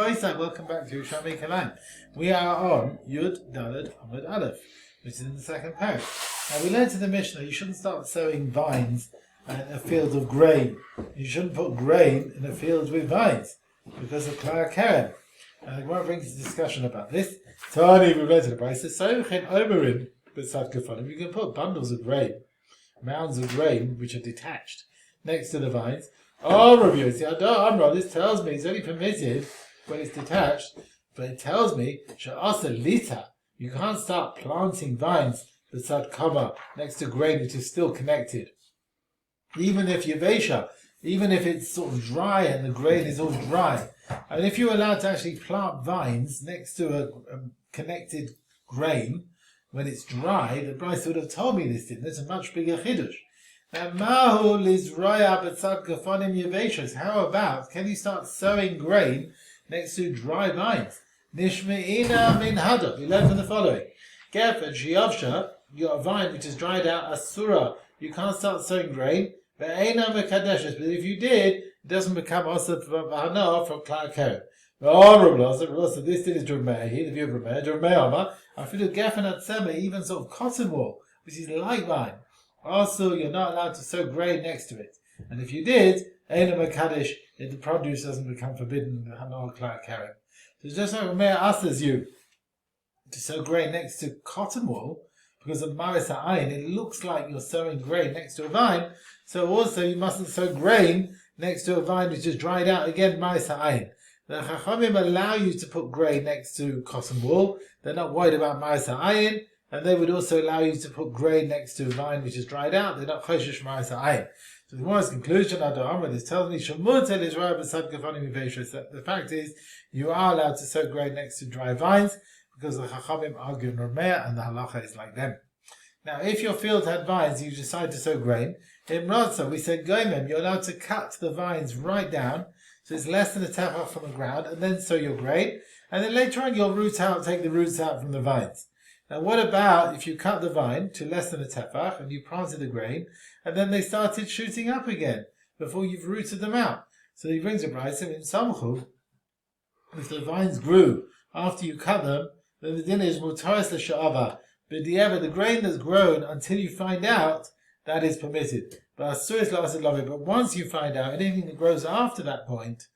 Welcome back to Yerushalmi Kilayim. We are on Yud Daled Amud Aleph, which is in the second parak. Now we learned in the Mishnah you shouldn't start sowing vines in a field of grain. You shouldn't put grain in a field with vines because of Cohen. The Gemara brings a discussion about this. Tani, we read to the price. So you can put bundles of grain, mounds of grain which are detached next to the vines. Oh, Rabbi Yossi, this tells me it's only permitted when it's detached, but it tells me you can't start planting vines beside kama next to grain which is still connected. Even if yevesha, even if it's sort of dry and the grain is all dry. And if you're allowed to actually plant vines next to a connected grain when it's dry, the Bryce would have told me this, didn't it? It's a much bigger chiddush. Now, how about, can you start sowing grain next to dry vines? Nishme'ina min hadar. We learn from the following. Gef and shiyavsha, you got a vine which is dried out, asura. You can't start sowing grain. But if you did, it doesn't become also from Cohen. So this thing is Drumei, the view of Drumei, I feel Gef and Atzema, even sort of cotton wool, which is like vine. Also, you're not allowed to sow grain next to it. And if you did, the produce doesn't become forbidden. So it's just like Rameir asks you to sow grain next to cotton wool, because of Maris Ha'ayin, it looks like you're sowing grain next to a vine. So also you mustn't sow grain next to a vine which is dried out. Again, Maris Ha'ayin. The Chachamim allow you to put grain next to cotton wool. They're not worried about Maris Ha'ayin. And they would also allow you to put grain next to a vine which is dried out. They're not choshesh ma'as ha'ayin. So the Gemara's conclusion, this tells me, the fact is, you are allowed to sow grain next to dry vines, because the Chachamim argue in Rameir, and the halacha is like them. Now, if your field had vines, you decide to sow grain. In Radza, we said, Goimem, you're allowed to cut the vines right down, so it's less than a tefach from the ground, and then sow your grain. And then later on, you'll take the roots out from the vines. Now, what about if you cut the vine to less than a tefach and you planted the grain, and then they started shooting up again before you've rooted them out? So he brings a price in Samchu. If the vines grew after you cut them, then the din is mutaris l'sha'ava. But the grain that's grown until you find out, that is permitted. But once you find out, anything that grows after that point,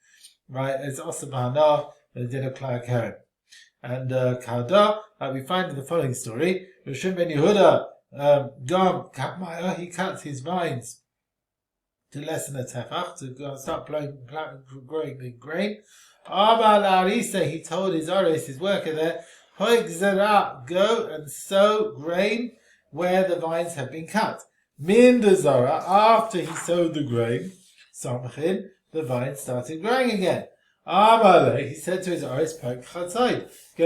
right, it's asa b'hana, the din of Cohen. And Kada, we find in the following story, Yerushalmi ben Yehuda, he cuts his vines to less than a tefach, to start growing the grain. He told his oris, his worker there, go and sow grain where the vines have been cut. Min dezara, after he sowed the grain, samchin, the vines started growing again. He said to his oris, go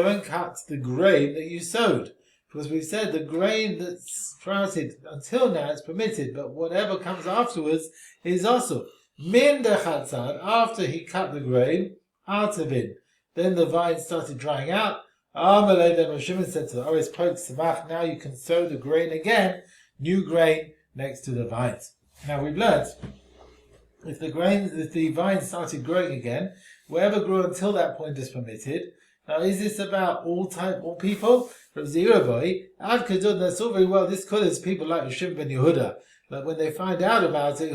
and cut the grain that you sowed. Because we said the grain that's sprouted until now is permitted, but whatever comes afterwards is also. Min dechatzad, after he cut the grain, artavin. Then the vine started drying out. Then Rosh Shimon said to the oris, now you can sow the grain again, new grain next to the vines. Now we've learned, if the vines started growing again, whatever grew until that point is permitted. Now, is this about all people? From Ziraboy, Ad Kadud, that's all very well. This could is people like Yerushalmi ben Yehuda. Like when they find out about it,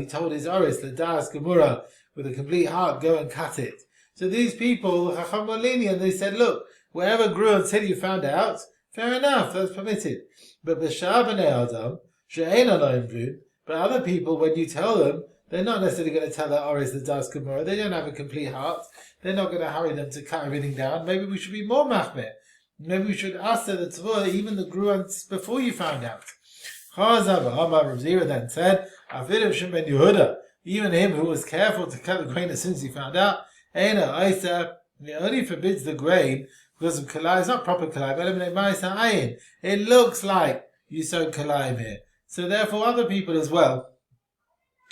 he told his oris, the Das Gemura, with a complete heart, go and cut it. So these people, Chacham were lenient, they said, look, whatever grew until you found out, fair enough, that's permitted. But B'shar b'nei Adam, she'ein alayim v'un, but other people, when you tell them, they're not necessarily going to tell their oris the Das Gemara. They don't have a complete heart. They're not going to hurry them to cut everything down. Maybe we should be more machmir. Maybe we should ask the tzvah even the grew before you found out. Rav Zira then said, Yerushalmi ben Yehuda, even him who was careful to cut the grain as soon as he found out, he only forbids the grain because of Kilayim. It's not proper Kilayim. It looks like you sowed Kilayim here. So therefore other people as well,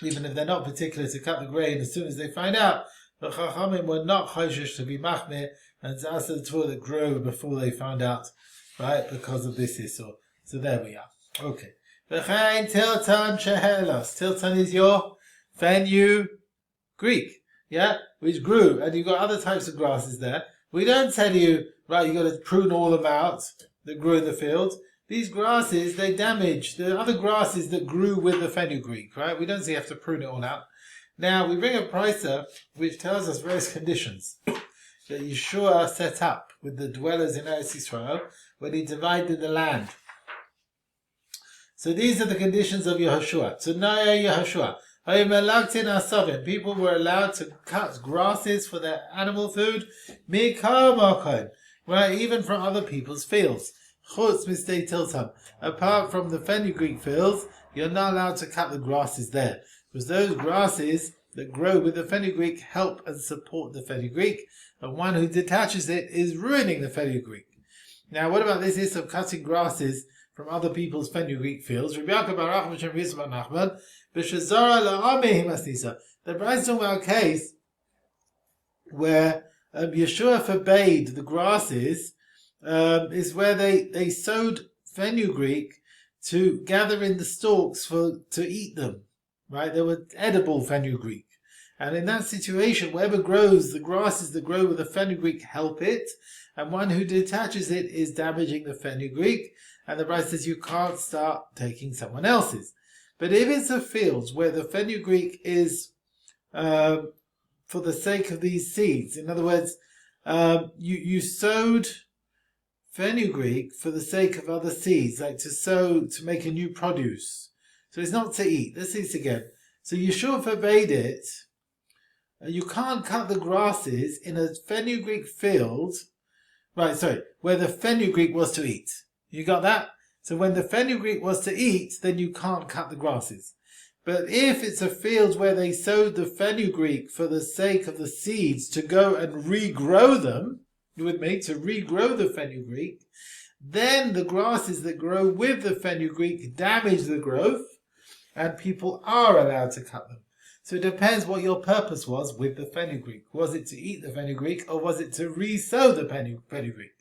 even if they're not particular to cut the grain as soon as they find out, the Chachamim were not choshesh to be machmir and to ask the Torah that grew before they found out, right, because of this issue. So there we are. Okay. V'chein tiltan shehelos. Tiltan is your fenu Greek. which grew, and you've got other types of grasses there. We don't tell you, right, you've got to prune all of them out that grew in the field. These grasses, they damage the other grasses that grew with the fenugreek, right? We don't say you have to prune it all out. Now, we bring a pricer which tells us various conditions that Yeshua set up with the dwellers in Eretz Yisrael when he divided the land. So these are the conditions of Yehoshua. Tanaya Yehoshua. People were allowed to cut grasses for their animal food, right, even from other people's fields. Apart from the fenugreek fields, you're not allowed to cut the grasses there, because those grasses that grow with the fenugreek help and support the fenugreek, and one who detaches it is ruining the fenugreek. Now, what about this issue of cutting grasses from other people's fenugreek fields? The Bride is talking about a case where Yeshua forbade the grasses, is where they sowed fenugreek to gather in the stalks to eat them. Right? They were edible fenugreek. And in that situation, whatever grows, the grasses that grow with the fenugreek help it, and one who detaches it is damaging the fenugreek, and the Bride says you can't start taking someone else's. But if it's a field where the fenugreek is for the sake of these seeds, in other words, you sowed fenugreek for the sake of other seeds, like to sow to make a new produce. So it's not to eat. Let's see this again. So Yeshua forbade it. You can't cut the grasses in a fenugreek field, where the fenugreek was to eat. You got that? So when the fenugreek was to eat, then you can't cut the grasses. But if it's a field where they sowed the fenugreek for the sake of the seeds to go and regrow them, you with me, to regrow the fenugreek, then the grasses that grow with the fenugreek damage the growth, and people are allowed to cut them. So it depends what your purpose was with the fenugreek. Was it to eat the fenugreek, or was it to re-sow the fenugreek?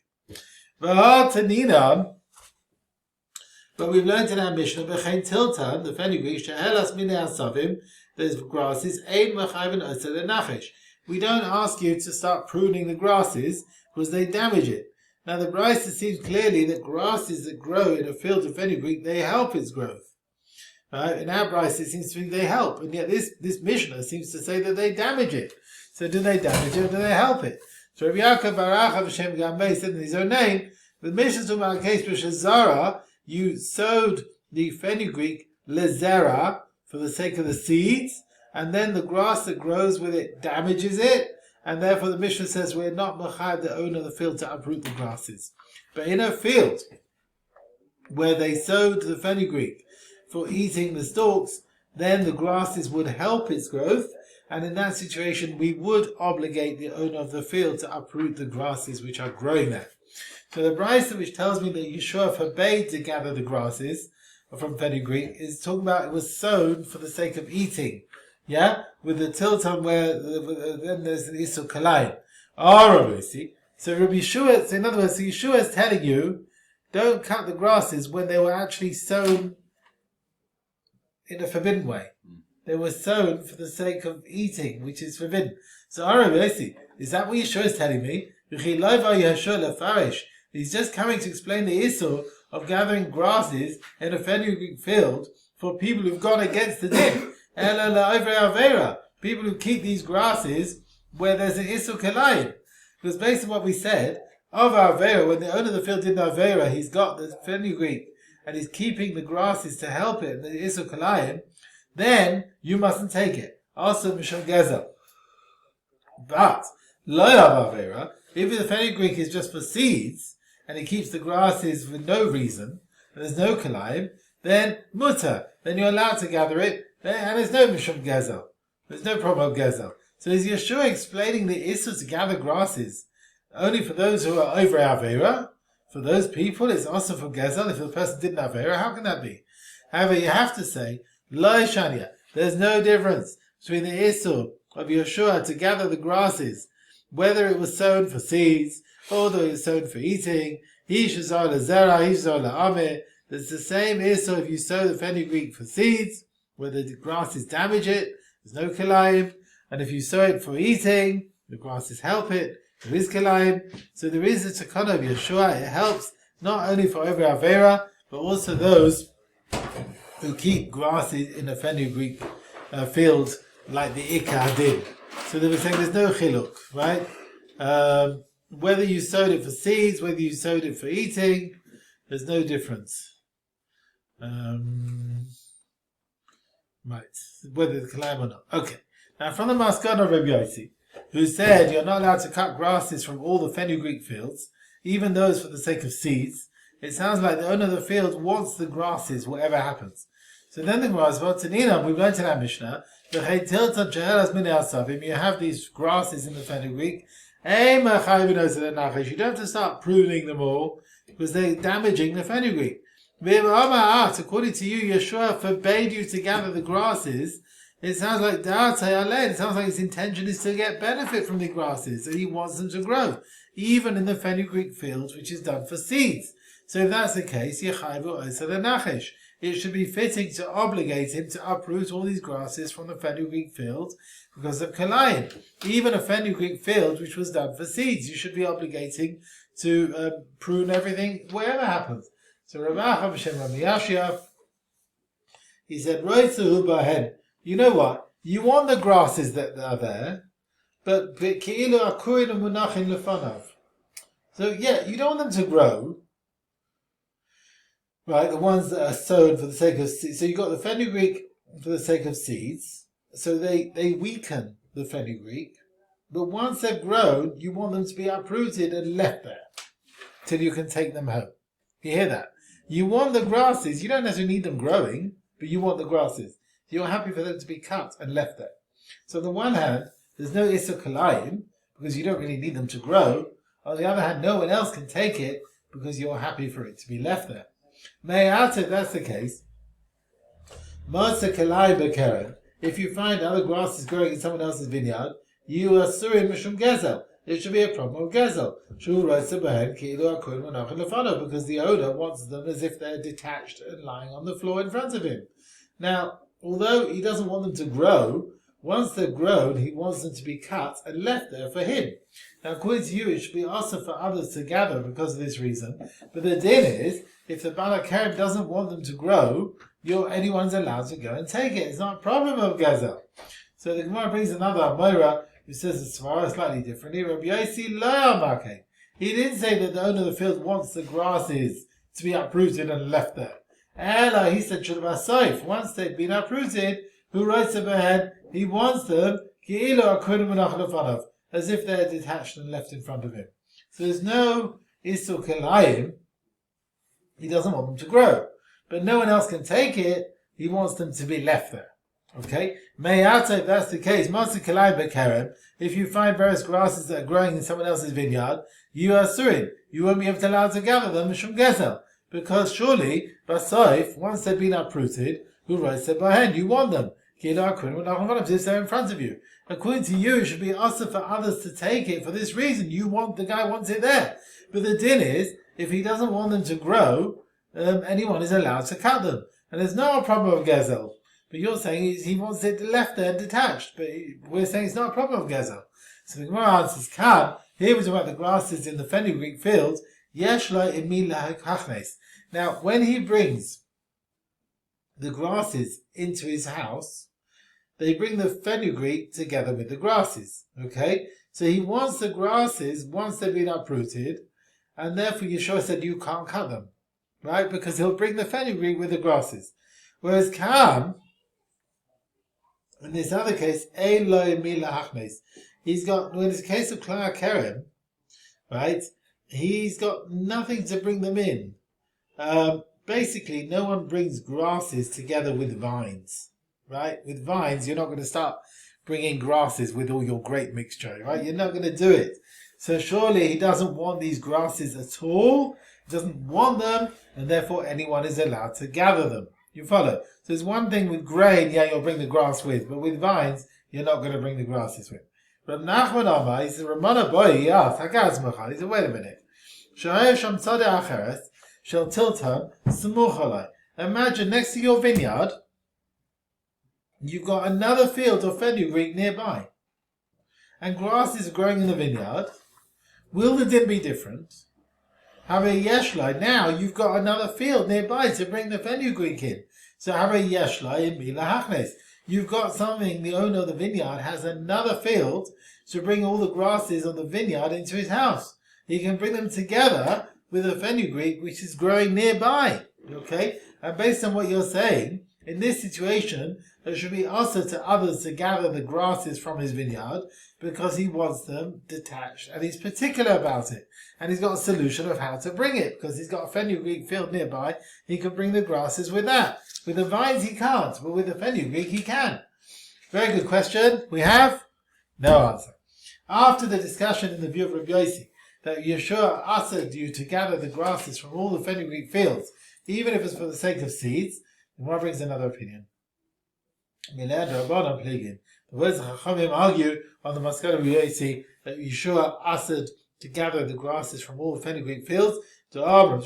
But we've learned in our Mishnah, B'chein tiltan, the fenugreek, she'elas minei asavim, there's grasses, ein mechayven oseh lenachesh. We don't ask you to start pruning the grasses, because they damage it. Now the Brisa seems clearly that grasses that grow in a field of fenugreek, they help its growth. In our Brisa it seems to be they help, and yet this Mishnah seems to say that they damage it. So do they damage it, or do they help it? So Rabbi Yaakov Barach Hashem Gambei said in his own name, the Mishnah is talking about a case where Shazara, you sowed the fenugreek lezera for the sake of the seeds, and then the grass that grows with it damages it, and therefore the Mishnah says we're not machayv the owner of the field to uproot the grasses. But in a field where they sowed the fenugreek for eating the stalks, then the grasses would help its growth, and in that situation we would obligate the owner of the field to uproot the grasses which are growing there. So the Brisa which tells me that Yeshua forbade to gather the grasses from fenugreek is talking about it was sown for the sake of eating. Yeah? With the tilton where then there's an Isur Kilayim. So Rabbi Yeshua, in other words, Yeshua is telling you, don't cut the grasses when they were actually sown in a forbidden way. They were sown for the sake of eating, which is forbidden. So is that what Yeshua is telling me? He's just coming to explain the issue of gathering grasses in a fenugreek field for people who've gone against the din. People who keep these grasses where there's an Isur Kilayim. Because based on what we said, of Avera, when the owner of the field did Avera, he's got the fenugreek and he's keeping the grasses to help it, the Isur Kilayim, then you mustn't take it. Also, Mishal Gezel. But, Lo Avera, if the fenugreek is just for seeds, and it keeps the grasses for no reason, and there's no Kilayim, then mutter, then you're allowed to gather it, and there's no Mishum Gezel. There's no problem of Gezel. So is Yeshua explaining the issue to gather grasses only for those who are over Avera? For those people, it's also for Gezel. If the person didn't Avera, how can that be? However, you have to say, Lo Shania, there's no difference between the issue of Yeshua to gather the grasses, whether it was sown for seeds, or whether it was sown for eating. There's the same issue if you sow the fenugreek for seeds, whether the grasses damage it, there's no Kilayim, And if you sow it for eating, the grasses help it. There is Kilayim. So there is a takana of Yeshua. It helps not only for every Avera, but also those who keep grasses in a fenugreek field like the Ikar did. So they were saying there's no chiluk, right? Whether you sowed it for seeds, whether you sowed it for eating, there's no difference. Right, whether the Kilayim or not. Okay. Now from the Maskana of Rabbi Yossi, who said you're not allowed to cut grasses from all the fenugreek fields, even those for the sake of seeds, it sounds like the owner of the field wants the grasses, whatever happens. So then the Gemara says, we learned in our Mishnah, you have these grasses in the fenugreek, you don't have to start pruning them all, because they're damaging the fenugreek. According to you, Yeshua forbade you to gather the grasses. It sounds like it sounds like his intention is to get benefit from the grasses, and he wants them to grow, even in the fenugreek fields, which is done for seeds. So if that's the case, it should be fitting to obligate him to uproot all these grasses from the fenugreek field because of Kilayim. Even a fenugreek field which was done for seeds, you should be obligating to prune everything, whatever happens. So Ravacha b'Shem Rabbi Yashia, he said, you know what? You want the grasses that are there, but ke'ilu akurin u'munachin lefanav. So yeah, you don't want them to grow, right? The ones that are sown for the sake of seeds. So you got the fenugreek for the sake of seeds. So they weaken the fenugreek, but once they've grown, you want them to be uprooted and left there till you can take them home. You hear that? You want the grasses. You don't necessarily need them growing, but you want the grasses. You're happy for them to be cut and left there. So on the one hand, there's no Issa Kilayim, because you don't really need them to grow. On the other hand, no one else can take it, because you're happy for it to be left there. If that's the case, if you find other grasses growing in someone else's vineyard, you are surin mishum gezel. It should be a problem of gezel. Because the owner wants them as if they're detached and lying on the floor in front of him. Now, although he doesn't want them to grow, once they're grown, he wants them to be cut and left there for him. Now, according to you, it should be also for others to gather because of this reason. But the din is, if the Balakarim doesn't want them to grow, anyone's allowed to go and take it. It's not a problem of Gazel. So the Gemara brings another Amora who says the Svara slightly differently. Rabbi Yossi lo yamake. He didn't say that the owner of the field wants the grasses to be uprooted and left there. Ella, he said, once they've been uprooted, who writes ahead, he wants them, as if they're detached and left in front of him. So there's no Isur Kilayim, he doesn't want them to grow. But no one else can take it, he wants them to be left there. Okay? Mayata, if that's the case, if you find various grasses that are growing in someone else's vineyard, you are surin. You won't be able to allow to gather them, Mishum Gezel. Because surely, Basaif, once they've been uprooted, who writes it by hand, you want them. They're in front of you. According to you, it should be also for others to take it for this reason. The guy wants it there. But the din is, if he doesn't want them to grow, anyone is allowed to cut them. And there's no problem of Gezel. But you're saying he wants it left there detached. But we're saying it's not a problem of Gezel. So the Gemara answers, here we're talking about the grasses in the fenugreek fields. Now, when he brings the grasses into his house, they bring the fenugreek together with the grasses. Okay? So he wants the grasses once they've been uprooted, and therefore Yeshua said you can't cut them. Right? Because he'll bring the fenugreek with the grasses. Whereas in this other case, he's got, when it's a case of Klal Kerem, right? He's got nothing to bring them in. Basically, no one brings grasses together with vines, right? With vines, you're not going to start bringing grasses with all your grape mixture, right? You're not going to do it. So surely he doesn't want these grasses at all. He doesn't want them, and therefore anyone is allowed to gather them. You follow? So there's one thing with grain, you'll bring the grass with, but with vines, you're not going to bring the grasses with. But Nachman Amar, he said, Ramana boy, he asked, he said, wait a minute. Imagine next to your vineyard, you've got another field of fenugreek nearby. and grasses are growing in the vineyard, will the din be different? Have a yeshlai. Now you've got another field nearby to bring the fenugreek in. So have a yeshlai in mila hachnes. You've got something, the owner of the vineyard has another field to bring all the grasses on the vineyard into his house. He can bring them together with a fenugreek which is growing nearby. Okay? And based on what you're saying, in this situation, there should be also to others to gather the grasses from his vineyard because he wants them detached and he's particular about it. And he's got a solution of how to bring it because he's got a fenugreek field nearby. He can bring the grasses with that. With the vines he can't, but with the fenugreek he can. Very good question. We have no answer. After the discussion in the view of Rabbi Yossi that Yeshua asked you to gather the grasses from all the fenugreek fields, even if it's for the sake of seeds, the Gemara brings another opinion. The words of Chaim argue on the Masechet of Yossi that Yeshua asked to gather the grasses from all the fenugreek fields. All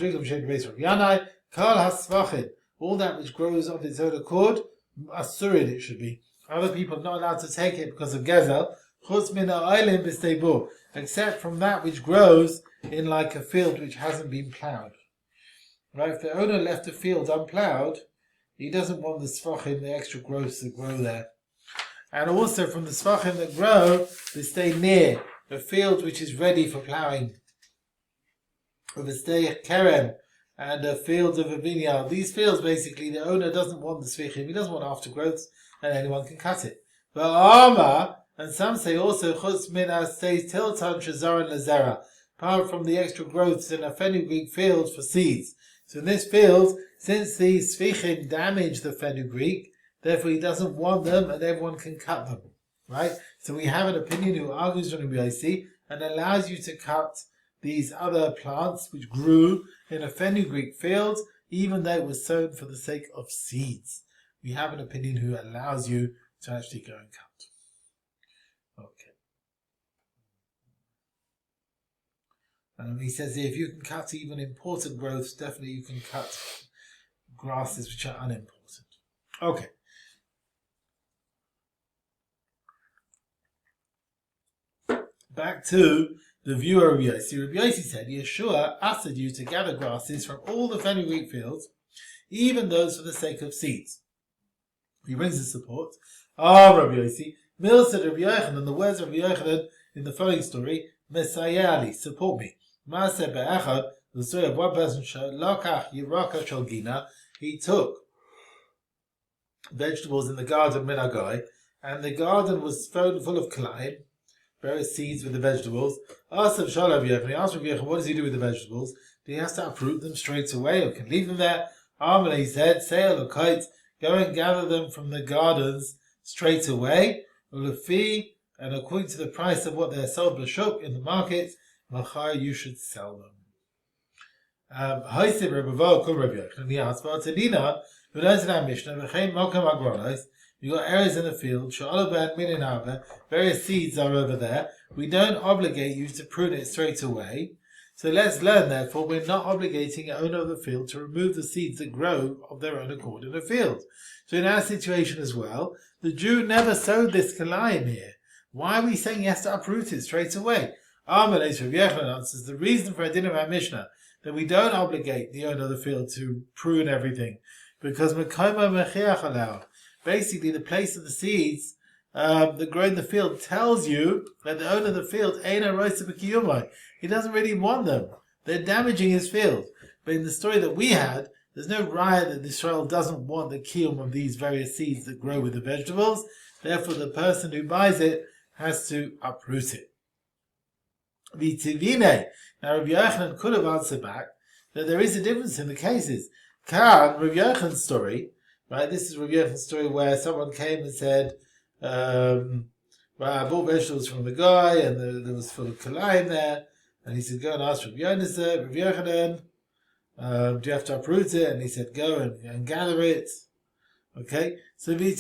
that which grows of its own accord, asurid it should be. Other people are not allowed to take it because of gezel. Except from that which grows in like a field which hasn't been ploughed. Right? If the owner left a field unploughed, he doesn't want the sfachim, the extra growths that grow there. And also from the sfachim that grow, they stay near a field which is ready for ploughing. Or they stay kerem and a field of a vineyard. These fields basically, the owner doesn't want the sfachim, he doesn't want aftergrowths, and anyone can cut it. But Ama, and some say also, chutz mina stays tiltan shazaran lazera, apart from the extra growths in a fenugreek field for seeds. So in this field, since these sfichim damage the fenugreek, therefore he doesn't want them and everyone can cut them. Right? So we have an opinion who argues from Rabbi Yossi and allows you to cut these other plants which grew in a fenugreek field, even though it was sown for the sake of seeds. We have an opinion who allows you to actually go and cut. Okay. And he says if you can cut even important growths, definitely you can cut grasses which are unimportant. Okay. Back to the view of Rabbi Yossi. Rabbi Yossi said, Yeshua asked you to gather grasses from all the fenugreek fields, even those for the sake of seeds. He brings the support. Rabbi Yossi, Mil said Rabbi Yochanan, the words of Rabbi Yochanan in the following story, Mesayali, support me. Masechet be'echad, the story of one person, Lokach Yiraka Shalgina, he took vegetables in the garden Minagai, and the garden was full of Kilayim, various seeds with the vegetables. Asked Rabbi Yochanan, he asked Rabbi Yochanan, what does he do with the vegetables? Do he have to uproot them straight away or can leave them there? Amalei, he said, sail or kite, go and gather them from the gardens straight away, Ulafi, and according to the price of what they're sold b'shuk in the market, Machar, you should sell them. He asked, but Tadina, who knows in our Mishnah, you've got areas in the field, various seeds are over there. We don't obligate you to prune it straight away. So let's learn, therefore, we're not obligating the owner of the field to remove the seeds that grow of their own accord in the field. So in our situation as well, the Jew never sowed this Kilayim here. Why are we saying he has to uproot it straight away? Amalei Rabbi Yochanan answers, the reason for a din of our Mishnah, that we don't obligate the owner of the field to prune everything, because basically the place of the seeds that grow in the field tells you that the owner of the field ain't a roisa b'kiyumai. He doesn't really want them. They're damaging his field. But in the story that we had, there's no raya that Israel doesn't want the kiyum of these various seeds that grow with the vegetables. Therefore, the person who buys it has to uproot it. V'tivine. Now, Rabbi Yochanan could have answered back that there is a difference in the cases. Rabbi Yochanan's story, right? This is Rabbi Yochanan's story where someone came and said, well, I bought vegetables from the guy and there was full of Kilayim there. And he said, go and ask Rabbi Yochanan, do you have to uproot it? And he said, go and gather it. Okay? So Rabbi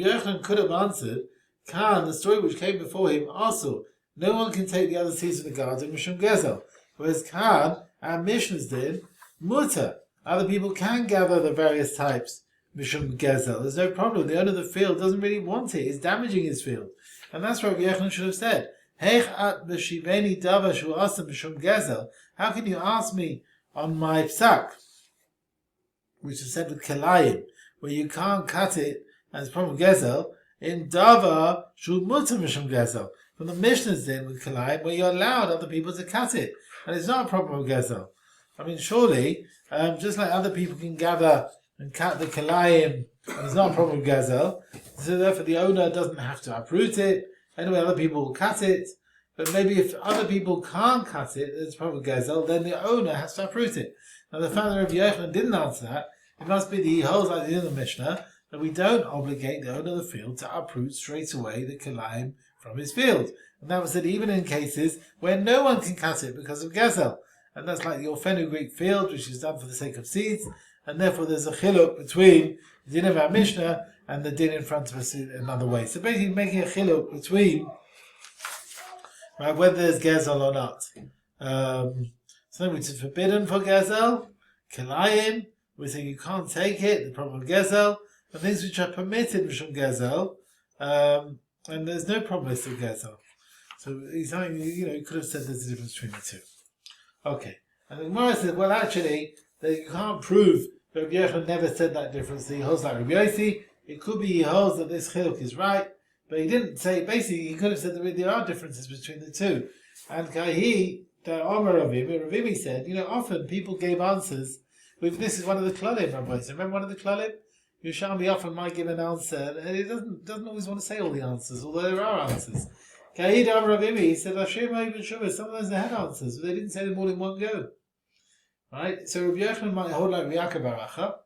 Yochanan could have answered, Khan, the story which came before him, also, no one can take the other seeds from the garden, Mishum Gezel. Whereas Khan, our Mishnah's did, Mutter. Other people can gather the various types, Mishum Gezel. There's no problem. The owner of the field doesn't really want it. It's damaging his field. And that's what Rabbi Yochanan should have said. How can you ask me on my psak, which is said with Kilayim, where you can't cut it as problem gezel, in Dava Shu Mutter Mishum Gezel. From the Mishnah's din with Kilayim, where you allowed other people to cut it. And it's not a problem of gezel. I mean, surely, just like other people can gather and cut the Kilayim, and it's not a problem of gezel, so therefore the owner doesn't have to uproot it. Anyway, other people will cut it. But maybe if other people can't cut it, it's a problem of gezel, then the owner has to uproot it. Now the father of Yochanan didn't answer that. It must be that he holds like the other Mishnah, that we don't obligate the owner of the field to uproot straight away the Kilayim from his field. And that was said even in cases where no one can cut it because of gezel. And that's like your fenugreek field, which is done for the sake of seeds, and therefore there's a chiluk between the din of our Mishnah and the din in front of us in another way. So basically making a chiluk between whether there's gezel or not. Something which is forbidden for gezel, Kilayim, we say you can't take it, the problem of gezel, and things which are permitted from gezel, and there's no problem with gezel. So he's saying, you could have said there's a difference between the two. Okay. And the Gemara said, well, actually, that you can't prove that Rabbi Yochanan never said that difference. He holds like Rabbi Yossi. It could be he holds that this chiluk is right, but he didn't say, basically, he could have said that there are differences between the two. And Kahi, the Omer Ravimi said, often people gave answers with, this is one of the Kilayim, Rabbi. So remember one of the Kilayim? Yerushalmi often might give an answer, and he doesn't always want to say all the answers, although there are answers. Kahi Ravimi, he said, sometimes they had answers, but they didn't say them all in one go. Right? So Rabbi Yochanan might hold like Riyaka Baracha,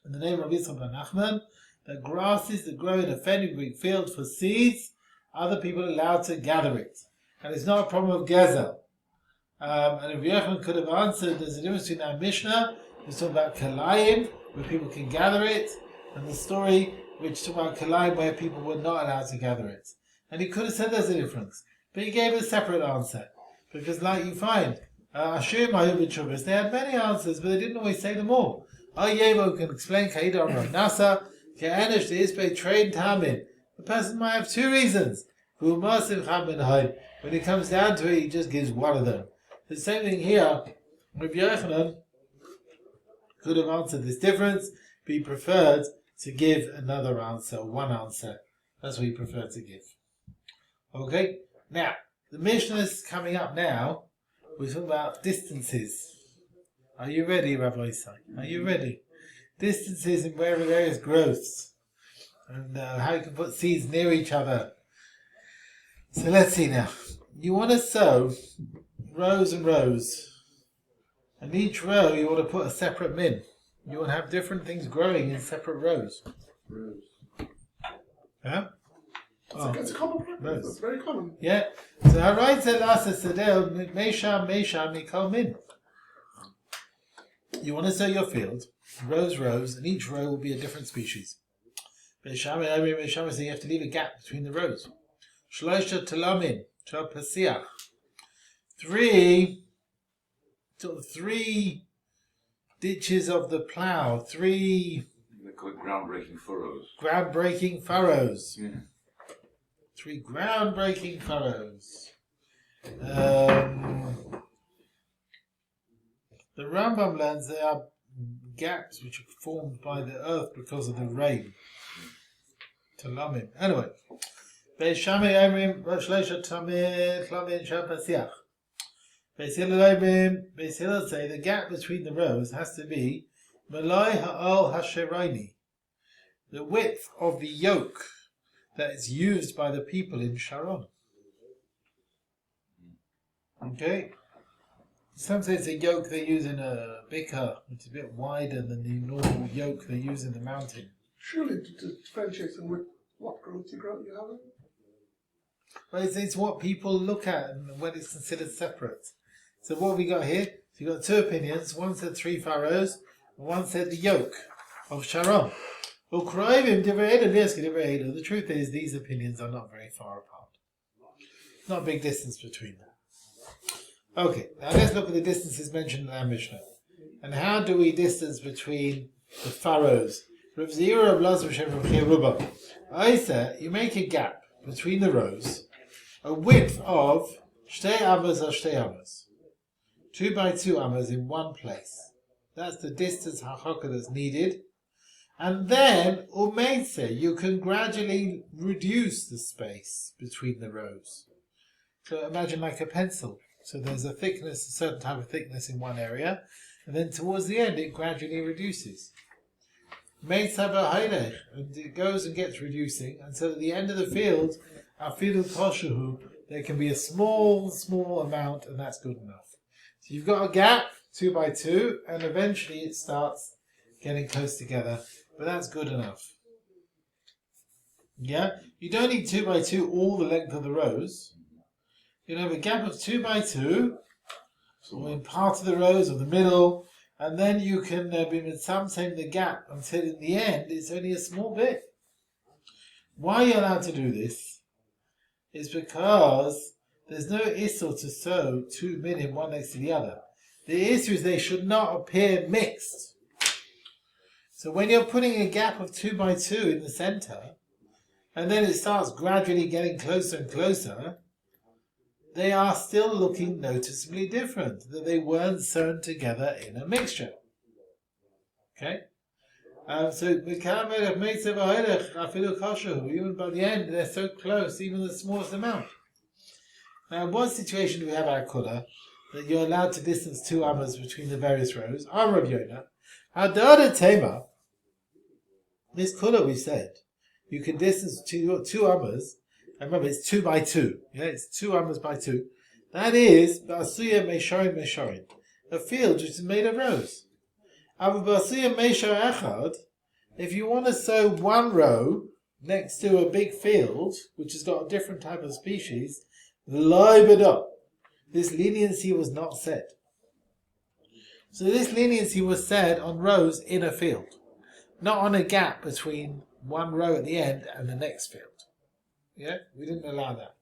in the name of Yitzchok ben Nachman, that grasses that grow in a fenugreek field for seeds, other people are allowed to gather it. And it's not a problem of gezel. And Rabbi Yochanan could have answered, there's a difference between our Mishnah, which talks about Kilayim, where people can gather it, and the story which talks about Kilayim, where people were not allowed to gather it. And he could have said there's a difference. But he gave a separate answer. Because like you find, Ashur Mahu B'Tshuvas, they had many answers, but they didn't always say them all. Yevo can explain Kaida Rav Nasa, Ke'enish the Isbei Train Tamin. The person might have two reasons. When it comes down to it, he just gives one of them. The same thing here, Rabbi Yochanan could have answered this difference, but he preferred to give another answer, one answer. That's what he preferred to give. Okay? Now, the Mishnah is coming up now. We're talking about distances. Are you ready, Rabbi Isai? Are you ready? Distances in various growths. And how you can put seeds near each other. So let's see now. You want to sow rows and rows. And each row you want to put a separate min. You want to have different things growing in separate rows. Rows. Yeah? It's a common practice. It's very common. Yeah. So Harav said last Sadeh, Meisham Mikol Min. You want to sow your field, rows, and each row will be a different species. Meisham so you have to leave a gap between the rows. Shlosha Talamin, Pasiach. Three ditches of the plough, three... They call it groundbreaking furrows. Groundbreaking furrows. Yeah. Three groundbreaking furrows. The Rambam learns there are gaps which are formed by the earth because of the rain. Talamim. Anyway. Beis Hillel say the gap between the rows has to be Malai Ha'al Hasheroni, the width of the yoke that is used by the people in Sharon. Okay? Some say it's a yoke they use in a bikah, which is a bit wider than the normal yoke they use in the mountain. Surely to differentiate them with what growth you have. But it's what people look at and when it's considered separate. So what have we got here? So you've got two opinions. One said 3 furrows, and one said the yoke of Sharon. The truth is these opinions are not very far apart. Not a big distance between them. Okay, now let's look at the distances mentioned in our Mishnah. And how do we distance between the furrows? I say you make a gap. between the rows a width of shtei amas or shtei amas, 2 by 2 amas in one place. That's the distance hachaka that's needed. And then, umeitze, you can gradually reduce the space between the rows. So imagine like a pencil. So there's a thickness, a certain type of thickness in one area, and then towards the end it gradually reduces. And it goes and gets reducing, and so at the end of the field, there can be a small amount, and that's good enough. So you've got a gap, 2 by 2, and eventually it starts getting close together, but that's good enough. Yeah? You don't need 2 by 2 all the length of the rows. You have a gap of 2 by 2, or in part of the rows or the middle, and then you can be mitzamtzem the gap until in the end it's only a small bit. Why you're allowed to do this is because there's no issur to sew 2 minim one next to the other. The issur is they should not appear mixed. So when you're putting a gap of 2 by 2 in the center, and then it starts gradually getting closer and closer, they are still looking noticeably different, that they weren't sewn together in a mixture. Okay? So even by the end, they're so close, even the smallest amount. Now, in what situation do we have our kula, that you're allowed to distance 2 amas between the various rows? Our Rav Yonah, Hadada Tema, this kula we said, you can distance 2 amas. And remember, it's 2 by 2. Yeah, it's 2 amas by 2. That is ba'asuya meisharim meisharim, a field which is made of rows. Avu ba'asuya meishar echad, if you want to sow one row next to a big field which has got a different type of species, lo b'do. This leniency was not set. So this leniency was set on rows in a field, not on a gap between one row at the end and the next field. Yeah, we didn't allow that.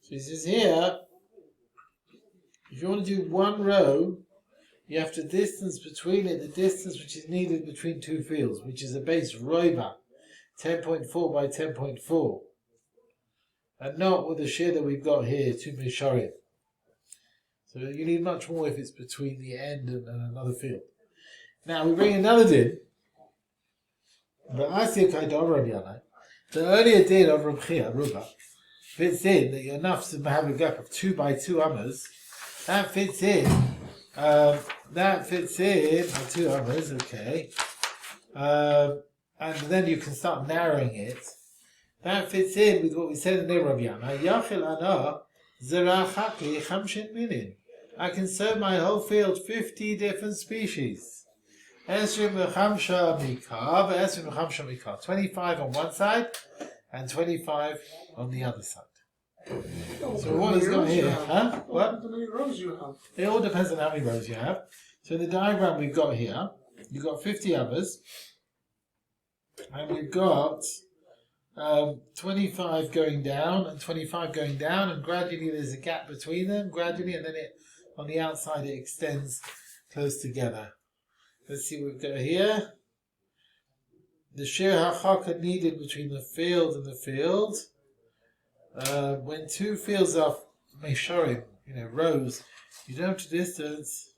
So he says here, if you want to do one row, you have to distance between it the distance which is needed between 2 fields, which is a base roiba, 10.4 by 10.4, and not with the shear that we've got here, 2 misharim. So you need much more if it's between the end and another field. Now we bring another din. The earlier din of Reb Chia, Ruba, fits in that you're enough to have a gap of 2 by 2 amas. That fits in. 2 amas, okay. And then you can start narrowing it. That fits in with what we said in the Rav Yana. Yachil ana zerachakli 50 minin. I can sow my whole field 50 different species. 25 on one side and 25 on the other side. So what is going here? Huh? What? How many rows you have? It all depends on how many rows you have. So in the diagram we've got here, you've got 50 others, and we've got 25 going down and 25 going down, and gradually there's a gap between them, gradually, and then it on the outside it extends close together. Let's see what we've got here. The shear hachaka needed between the field and the field. When 2 fields are mesharim, rows, you don't have to distance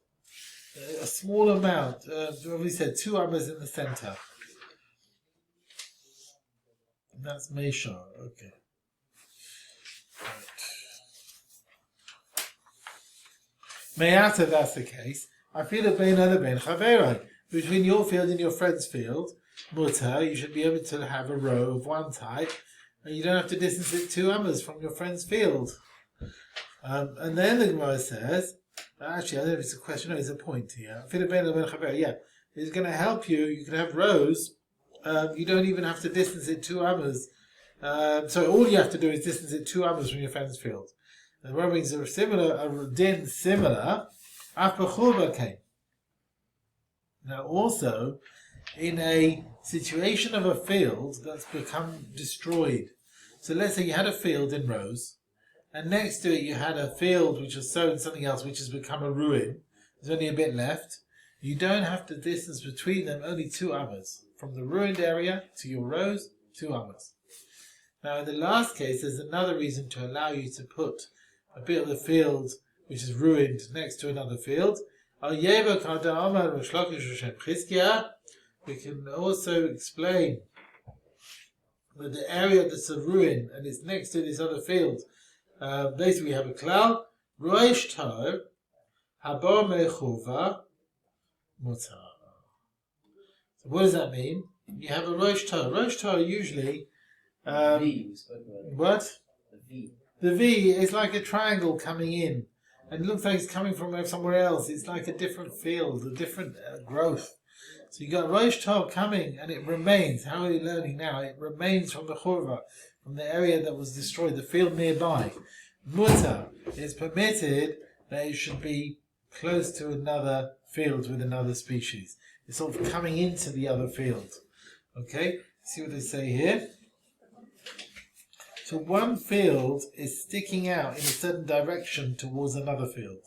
a small amount. We said 2 amas in the center. And that's meshar. Okay. Right. Mayata, that's the case. I feel a bein other bein chaverai. Between your field and your friend's field, mutter, you should be able to have a row of one type, and you don't have to distance it 2 amas from your friend's field. And then the Gemara says, actually, I don't know if it's a question or it's a point here. I feel a bein other bein chaverai. Yeah, it's going to help you. You can have rows. You don't even have to distance it 2 amas. So all you have to do is distance it 2 amas from your friend's field. And the Gemara brings a din similar. Came. Now also, in a situation of a field that's become destroyed. So let's say you had a field in rows, and next to it you had a field which was sown something else which has become a ruin. There's only a bit left. You don't have to distance between them, only 2 amas. From the ruined area to your rows, 2 amas. Now in the last case, there's another reason to allow you to put a bit of the field which is ruined next to another field. We can also explain that the area that's a ruin and it's next to this other field, basically we have a klal, roish tar, habar mechova, mutar. So what does that mean? You have a roish tar. Roish tar usually, what? The V is like a triangle coming in, and it looks like it's coming from somewhere else. It's like a different field, a different growth. So you got roish tar coming, and it remains. How are you learning now? It remains from the churva, from the area that was destroyed, the field nearby. Mutar is permitted that it should be close to another field with another species. It's sort of coming into the other field. Okay, see what they say here. So one field is sticking out in a certain direction towards another field,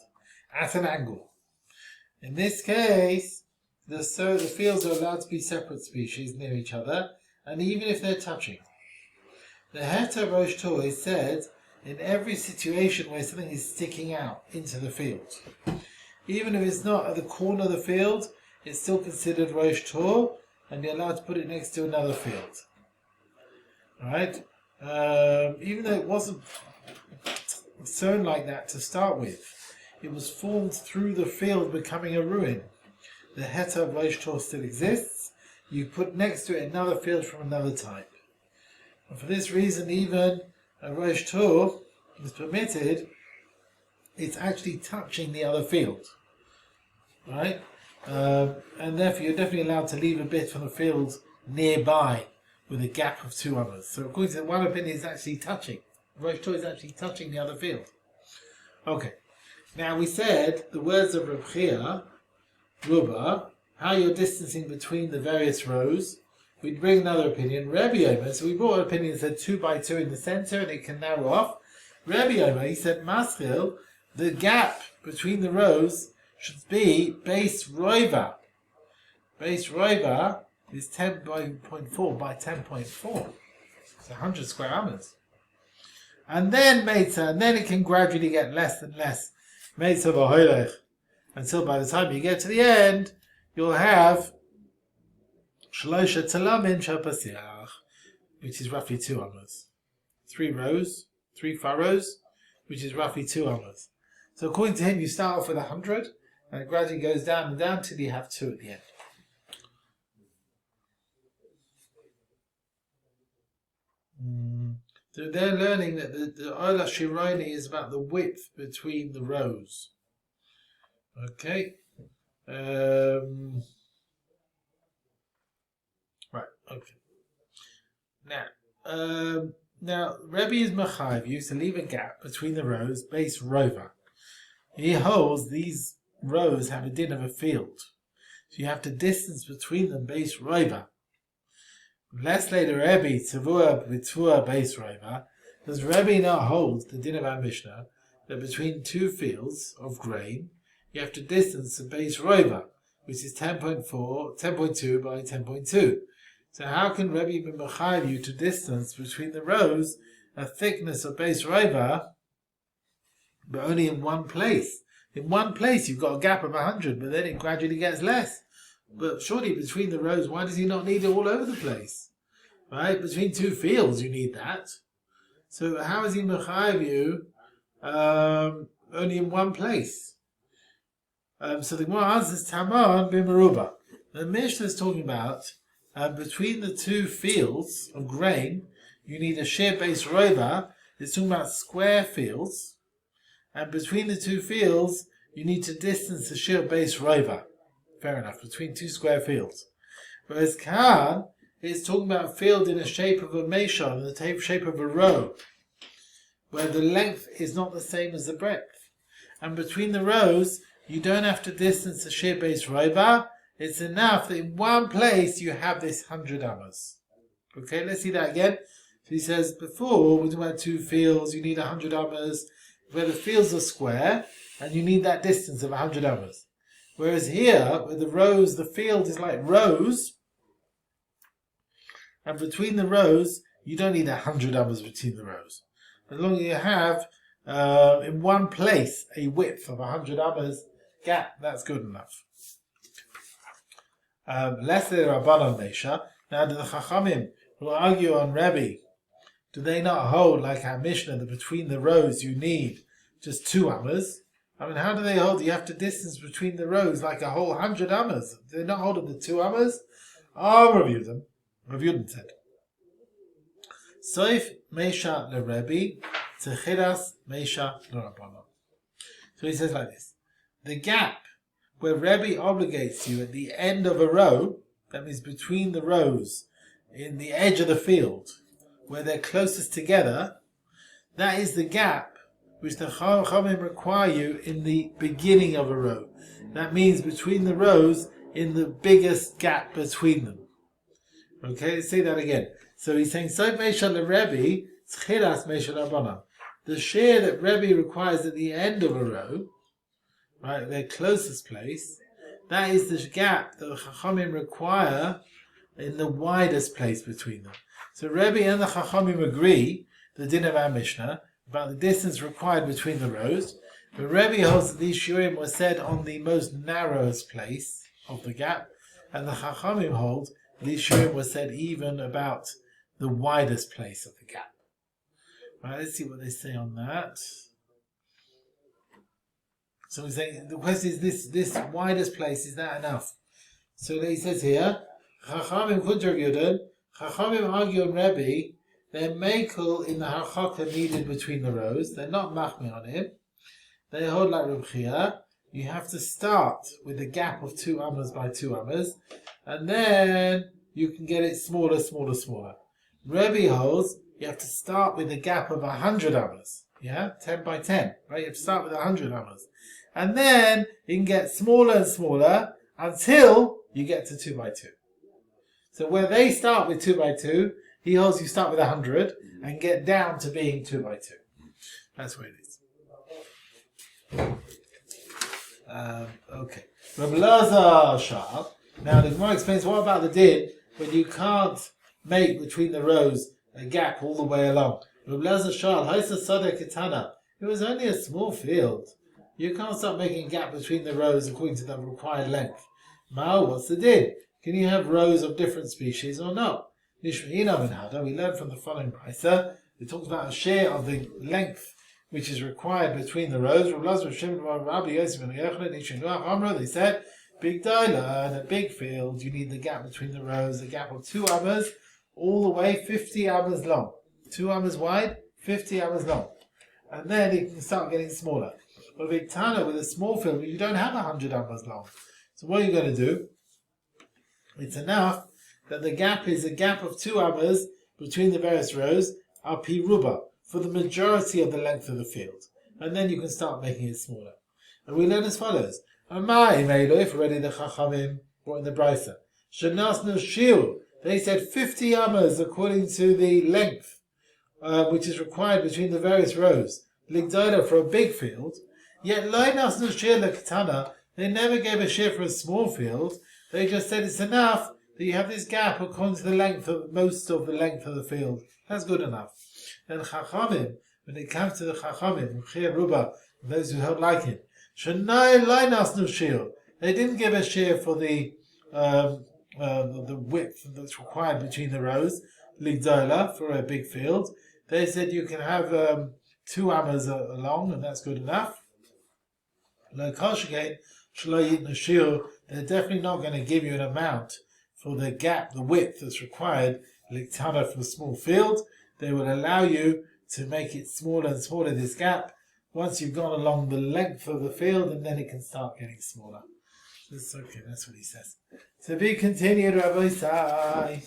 at an angle. In this case, the fields are allowed to be separate species near each other, and even if they're touching. The Heter Rosh Tor is said in every situation where something is sticking out into the field. Even if it's not at the corner of the field, it's still considered Rosh Tor, and you're allowed to put it next to another field. Alright? Even though it wasn't sown like that to start with, it was formed through the field becoming a ruin. The Heter of Rosh Tor still exists. You put next to it another field from another type. And for this reason, even a Rosh Tor is permitted. It's actually touching the other field. Right? And therefore you're definitely allowed to leave a bit from the field nearby with a gap of 2 others. So according to one opinion, it's actually touching. Rosh Tor is actually touching the other field. Okay. Now we said the words of Reb Chia, Ruba, how you're distancing between the various rows. We'd bring another opinion, Rabbi Omer. So we brought an opinion that said 2 by 2 in the center and it can narrow off. Rabbi Omer, he said, Maschil, the gap between the rows should be base roiva. Base roiva is 10.4 by 10.4. It's 100 square amas. And then Meitza, and then it can gradually get less and less. Meitza v'hoilech. Until by the time you get to the end, you'll have Shlosha Talamin Shapasiach, which is roughly 2 amas. 3 rows, 3 furrows, which is roughly 2 amas. So according to him, you start off with 100, and it gradually goes down and down till you have 2 at the end. So they're learning that the Ola Shironi is about the width between the rows. Okay. Right, okay. Now Rebbe is Machayev used to leave a gap between the rows, base rover. He holds these rows have a din of a field. So you have to distance between them base rover. Less later Rebbe Tzavua B'Tzvua base rover. Does Rebbe not hold the din of our Mishnah that between 2 fields of grain you have to distance the base rover, which is 10.2 by 10.2. So how can Rebbe be mechayev you to distance between the rows a thickness of base rover, but only in one place? In one place you've got a gap of 100, but then it gradually gets less. But surely between the rows, why does he not need it all over the place? Right? Between 2 fields you need that. So how is he mechayev you only in one place? So the Gemara answers Taman b'meruba. The Mishnah is talking about between the 2 fields of grain, you need a sheer base rover. It's talking about square fields, and between the 2 fields, you need to distance the sheer base rover. Fair enough, between 2 square fields. Whereas Khan is talking about a field in the shape of a meshon, in the shape of a row, where the length is not the same as the breadth, and between the rows, you don't have to distance the sheer base rover. It's enough that in one place you have this 100 amas. Okay, let's see that again. So he says, before, we're talking about 2 fields, you need 100 amas, where the fields are square, and you need that distance of 100 amas. Whereas here, where the rows, the field is like rows, and between the rows, you don't need 100 amas between the rows. As long as you have in one place a width of 100 amas gap, that's good enough. Less than Rabbanon Mesha. Now, do the Chachamim who argue on Rebbe, do they not hold like our Mishnah that between the rows you need just 2 amas? I mean, how do they hold? You have to distance between the rows like a whole 100 amas. Do they not hold of the 2 amas? I'll review them. Reviewed said. Soif Mesha le Rebbe, Tzechiras Mesha le Rabbanon. So he says like this: the gap where Rebbe obligates you at the end of a row, that means between the rows, in the edge of the field, where they're closest together, that is the gap which the Chachamim require you in the beginning of a row. That means between the rows in the biggest gap between them. Okay, let's say that again. So he's saying, so Mesha le Rebbe, Tchiras Mesha Rabbanan. The share that Rebbe requires at the end of a row, right, their closest place, that is the gap that the Chachamim require in the widest place between them. So Rebbe and the Chachamim agree, the din of our Mishnah, about the distance required between the rows, but Rebbe holds that these shurim were said on the most narrowest place of the gap, and the Chachamim hold these shurim were said even about the widest place of the gap. Right, let's see what they say on that. So he's saying, the question is this widest place, is that enough? So he says here, Chachamim Kunter Yudin, Chachamim argue on Rebbe, they're makel in the harchaka needed between the rows. They're not machmir on him. They hold like Reb Chia. You have to start with a gap of 2 amas by 2 amas, and then you can get it smaller, smaller, smaller. Rebbe holds you have to start with a gap of 100 amas. Yeah, 10 by 10. Right? You have to start with 100 amas, and then you can get smaller and smaller until you get to 2 by 2. So where they start with 2 by 2. He holds you start with 100 and get down to being 2 by 2. That's where it is. Okay. Rabbi Lazar Shah. Now the Gemara explains what about the din when you can't make between the rows a gap all the way along. Rabbi Lazar Shah, Haisa Sada Kitana. It was only a small field. You can't start making a gap between the rows according to the required length. Mao, what's the din? Can you have rows of different species or not? We learn from the following brisa. It talks about a share of the length which is required between the rows. They said, big daila, in a big field, you need the gap between the rows, a gap of 2 amas, all the way 50 amas long. 2 amas wide, 50 amas long. And then it can start getting smaller. But a big tana with a small field, you don't have 100 amas long. So what are you going to do? It's enough that the gap is a gap of 2 amas between the various rows, are piruba, for the majority of the length of the field. And then you can start making it smaller. And we learn as follows. If already the Chachamim brought in the brisa. Shenasnu shil. They said 50 amas according to the length which is required between the various rows. Ligdaila for a big field. Yet loinasnu shil lekatana. They never gave a share for a small field. They just said it's enough that you have this gap according to the length of most of the length of the field. That's good enough. Then Chachamim, when it comes to the Chachamim, those who held like him, they didn't give a share for the width that's required between the rows, ligdola, for a big field. They said you can have 2 amas long, and that's good enough. They're definitely not going to give you an amount for the gap, the width that's required, liktana, for a small field. They will allow you to make it smaller and smaller, this gap, once you've gone along the length of the field, and then it can start getting smaller. That's okay, that's what he says. To be continued, Rabbi Sai.